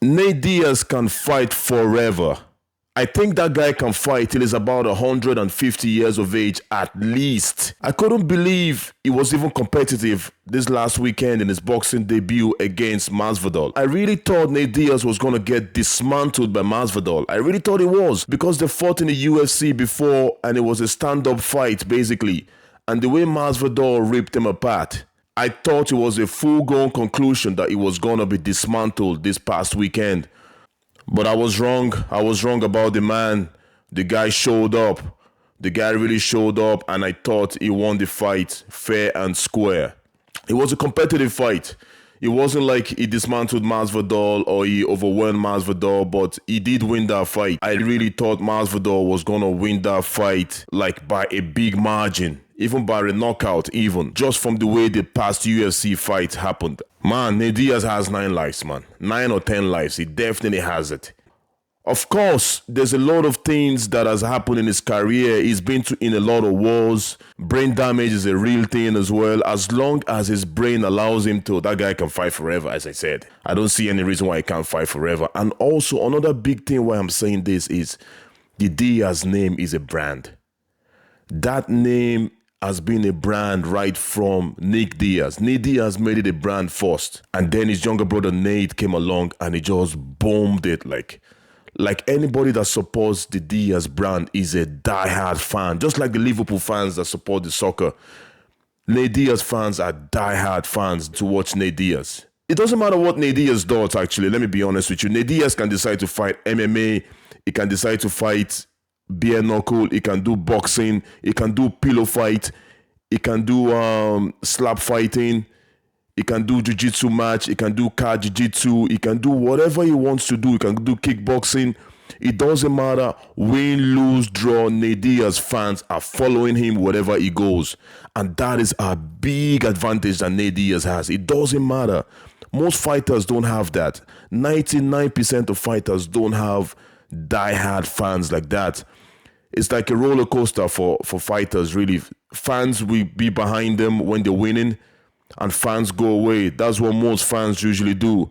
Nate Diaz can fight forever. I think that guy can fight till he's about 150 years of age at least. I couldn't believe he was even competitive this last weekend in his boxing debut against Masvidal. I really thought Nate Diaz was going to get dismantled by Masvidal. I really thought it was because they fought in the UFC before and it was a stand-up fight basically. And the way Masvidal ripped him apart, I thought it was a full-blown conclusion that he was going to be dismantled this past weekend. But I was wrong. I was wrong about the man. The guy showed up. The guy really showed up, and I thought he won the fight fair and square. It was a competitive fight. It wasn't like he dismantled Masvidal or he overwhelmed Masvidal, but he did win that fight. I really thought Masvidal was going to win that fight like by a big margin, even by a knockout even, just from the way the past UFC fight happened. Man, Nate Diaz has 9 lives, man. 9 or 10 lives. He definitely has it. Of course, there's a lot of things that has happened in his career. He's been in a lot of wars. Brain damage is a real thing as well. As long as his brain allows him to, that guy can fight forever, as I said. I don't see any reason why he can't fight forever. And also, another big thing why I'm saying this is the Diaz name is a brand. That name has been a brand right from Nate Diaz. Nate Diaz made it a brand first. And then his younger brother Nate came along and he just boomed it like anybody that supports the Diaz brand is a diehard fan. Just like the Liverpool fans that support the soccer. Nate Diaz fans are diehard fans to watch Nate Diaz. It doesn't matter what Nate Diaz does, actually. Let me be honest with you. Nate Diaz can decide to fight MMA. He can decide to fight bare knuckle. He can do boxing. He can do pillow fight. He can do slap fighting. He can do jiu-jitsu match. He can do car jiu-jitsu. He can do whatever he wants to do. He can do kickboxing. It doesn't matter. Win, lose, draw. Nate Diaz fans are following him wherever he goes. And that is a big advantage that Nate Diaz has. It doesn't matter. Most fighters don't have that. 99% of fighters don't have diehard fans like that. It's like a roller coaster for fighters, really. Fans will be behind them when they're winning, and fans go away. That's what most fans usually do.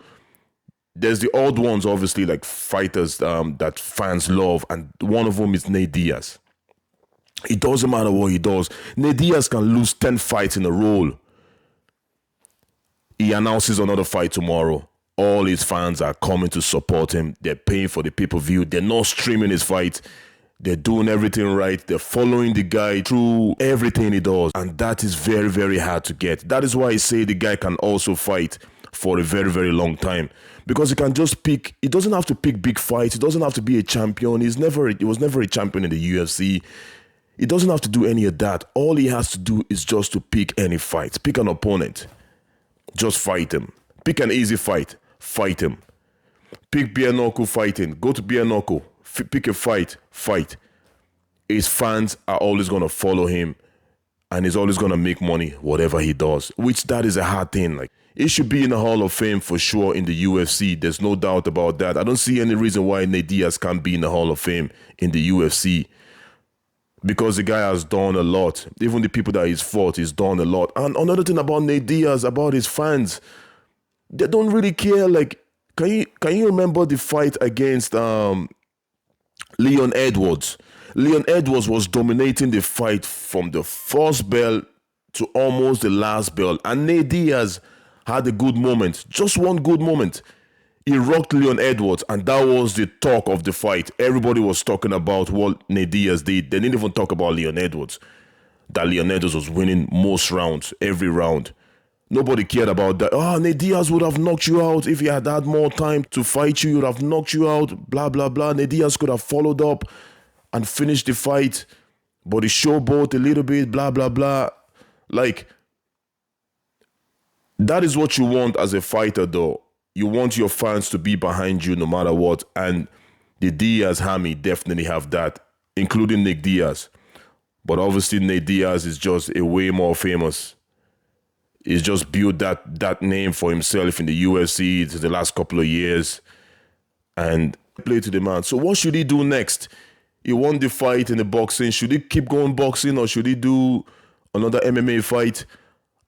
There's the odd ones, obviously, like fighters that fans love, and one of them is Nate Diaz. It doesn't matter what he does. Nate Diaz can lose 10 fights in a row. He announces another fight tomorrow. All his fans are coming to support him. They're paying for the pay-per-view. They're not streaming his fight. They're doing everything right. They're following the guy through everything he does. And that is very, very hard to get. That is why I say the guy can also fight for a very, very long time. Because he can just pick, he doesn't have to pick big fights. He doesn't have to be a champion. He was never a champion in the UFC. He doesn't have to do any of that. All he has to do is just to pick any fight. Pick an opponent. Just fight him. Pick an easy fight. Fight him. Pick bare knuckle fighting. Go to bare knuckle. Pick a fight. Fight. His fans are always going to follow him. And he's always going to make money, whatever he does. Which that is a hard thing. Like, he should be in the Hall of Fame for sure in the UFC. There's no doubt about that. I don't see any reason why Nate Diaz can't be in the Hall of Fame in the UFC. Because the guy has done a lot. Even the people that he's fought, he's done a lot. And another thing about Nate Diaz, about his fans, they don't really care. Like, can you remember the fight against Leon Edwards? Leon Edwards was dominating the fight from the first bell to almost the last bell. And Nate Diaz had a good moment. Just one good moment. He rocked Leon Edwards, and that was the talk of the fight. Everybody was talking about what Nate Diaz did. They didn't even talk about Leon Edwards. That Leon Edwards was winning most rounds, every round. Nobody cared about that. Oh, Nate Diaz would have knocked you out if he had had more time to fight you. He would have knocked you out, blah, blah, blah. Nate Diaz could have followed up and finished the fight, but he showboat a little bit, blah, blah, blah. Like, that is what you want as a fighter, though. You want your fans to be behind you no matter what. And the Diaz army definitely have that, including Nate Diaz. But obviously Nate Diaz is just a way more famous. He's just built that name for himself in the UFC the last couple of years. And play to the man. So what should he do next? He won the fight in the boxing. Should he keep going boxing or should he do another MMA fight?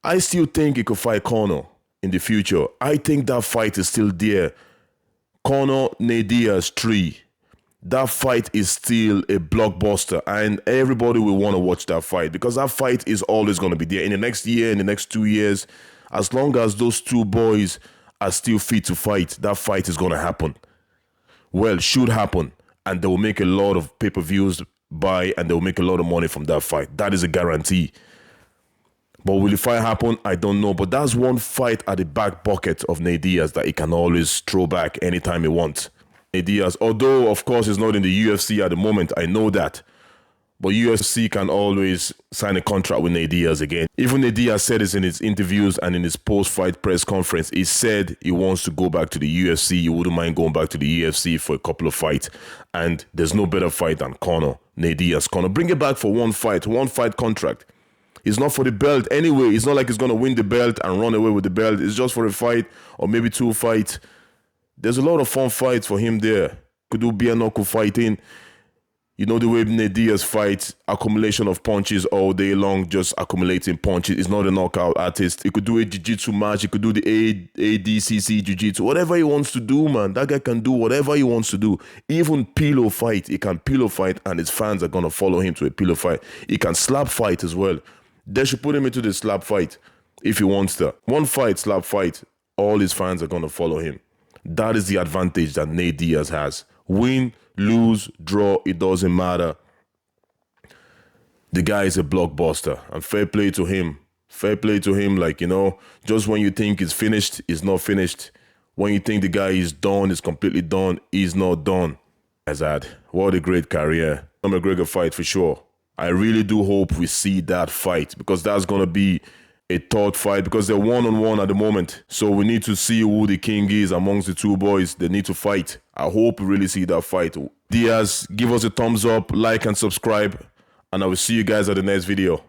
I still think he could fight Conor in the future. I think that fight is still there Conor Nate Diaz 3. That fight is still a blockbuster, and everybody will want to watch that fight because that fight is always going to be there in the next year, in the next 2 years. As long as those two boys are still fit to fight, that fight is going to happen. Well, should happen, and they will make a lot of pay-per-views by, and they will make a lot of money from that fight. That is a guarantee. But will the fight happen? I don't know. But that's one fight at the back pocket of Nate Diaz that he can always throw back anytime he wants. Nate Diaz, although of course he's not in the UFC at the moment, I know that. But UFC can always sign a contract with Nate Diaz again. Even Nate Diaz said this in his interviews and in his post-fight press conference. He said he wants to go back to the UFC. He wouldn't mind going back to the UFC for a couple of fights. And there's no better fight than Conor, Nate Diaz. Conor, bring it back for one fight contract. It's not for the belt anyway. It's not like he's going to win the belt and run away with the belt. It's just for a fight or maybe 2 fights. There's a lot of fun fights for him there. Could do bare knuckle fighting. You know the way Nate Diaz fights, accumulation of punches all day long, just accumulating punches. He's not a knockout artist. He could do a jiu-jitsu match. He could do the ADCC jiu-jitsu. Whatever he wants to do, man. That guy can do whatever he wants to do. Even pillow fight. He can pillow fight and his fans are going to follow him to a pillow fight. He can slap fight as well. They should put him into the slap fight if he wants to. One fight, slap fight, all his fans are going to follow him. That is the advantage that Nate Diaz has. Win, lose, draw, it doesn't matter. The guy is a blockbuster, and fair play to him. Fair play to him, like, just when you think it's finished, it's not finished. When you think the guy is done, it's completely done, he's not done. Azad, what a great career. McGregor fight for sure. I really do hope we see that fight because that's going to be a third fight because they're one-on-one at the moment. So we need to see who the king is amongst the two boys. They need to fight. I hope we really see that fight. Diaz, give us a thumbs up, like and subscribe, and I will see you guys at the next video.